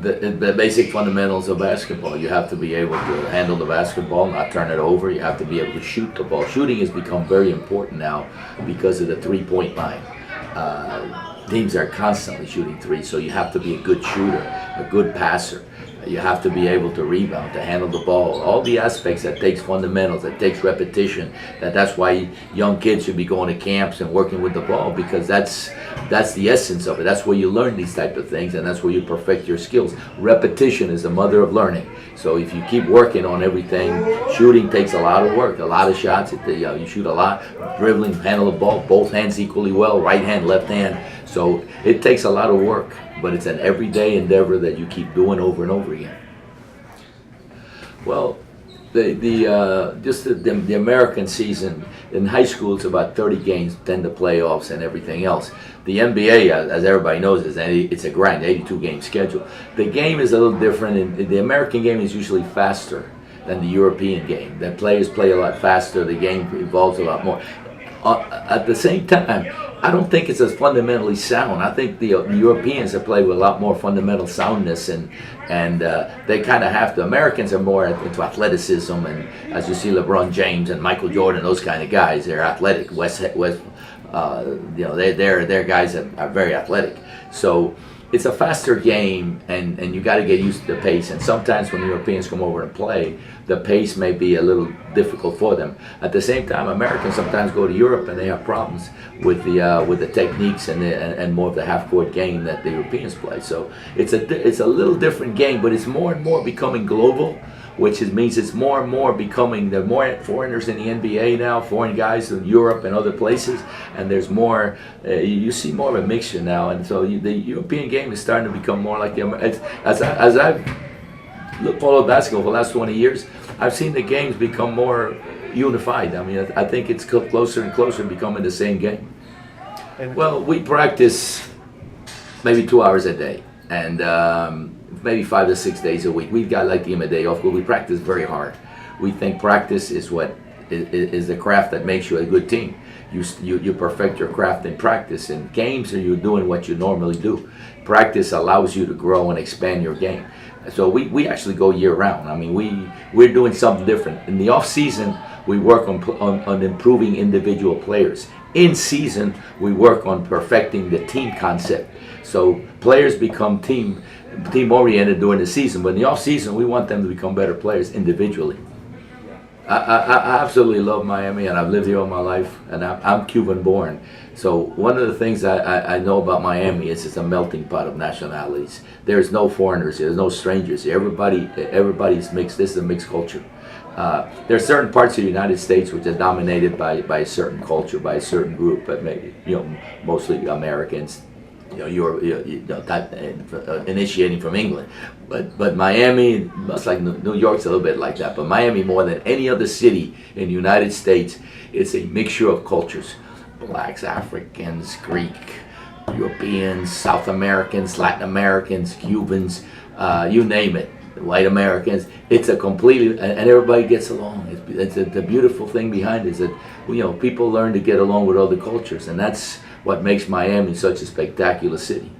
the basic fundamentals of basketball. You have to be able to handle the basketball, not turn it over. You have to be able to shoot the ball. Shooting has become very important now because of the three-point line. Teams are constantly shooting threes, so you have to be a good shooter, a good passer. You have to be able to rebound, to handle the ball. All the aspects that takes fundamentals, that takes repetition. That's why young kids should be going to camps and working with the ball, because that's the essence of it. That's where you learn these type of things, and that's where you perfect your skills. Repetition is the mother of learning. So if you keep working on everything, shooting takes a lot of work, a lot of shots. You shoot a lot, dribbling, handle the ball, both hands equally well, right hand, left hand. So it takes a lot of work, but it's an everyday endeavor that you keep doing over and over again. Well, the American season in high school, it's about 30 games, then the playoffs and everything else. The NBA, as everybody knows, it's a grind, 82-game schedule. The game is a little different, and the American game is usually faster than the European game. The players play a lot faster, the game evolves a lot more. At the same time, I don't think it's as fundamentally sound. I think the Europeans have played with a lot more fundamental soundness, and they kind of have to. Americans are more into athleticism, and as you see, LeBron James and Michael Jordan, those kind of guys, they're athletic. They're guys that are very athletic. So it's a faster game, and you got to get used to the pace. And sometimes when Europeans come over and play, the pace may be a little difficult for them. At the same time, Americans sometimes go to Europe and they have problems with the techniques and more of the half-court game that the Europeans play. So it's a little different game, but it's more and more becoming global, which means it's more and more becoming, there are more foreigners in the NBA now, foreign guys in Europe and other places, and there's more, you see more of a mixture now, and so the European game is starting to become more like the American. As I've followed basketball for the last 20 years, I've seen the games become more unified. I mean, I think it's closer and closer becoming the same game. Well, we practice maybe 2 hours a day, and maybe 5 to 6 days a week. We've got like to give them a day off, but we practice very hard. We think practice is what is the craft that makes you a good team. You perfect your craft in practice. In games, are you doing what you normally do? Practice allows you to grow and expand your game. So we actually go year round. I mean, we're doing something different. In the off season, we work on improving individual players. In season, we work on perfecting the team concept. So players become team oriented during the season, but in the off season, we want them to become better players individually. I absolutely love Miami, and I've lived here all my life, and I'm Cuban born. So one of the things I know about Miami is it's a melting pot of nationalities. There's no foreigners here, there's no strangers here. Everybody's mixed. This is a mixed culture. There are certain parts of the United States which are dominated by a certain culture, by a certain group, but maybe mostly Americans. Initiating from England, but Miami, much like New York's a little bit like that, but Miami more than any other city in the United States, it's a mixture of cultures: blacks, Africans, Greek, Europeans, South Americans, Latin Americans, Cubans, you name it, white Americans. It's a completely, and everybody gets along. It's the beautiful thing behind it is that people learn to get along with other cultures, and that's what makes Miami such a spectacular city.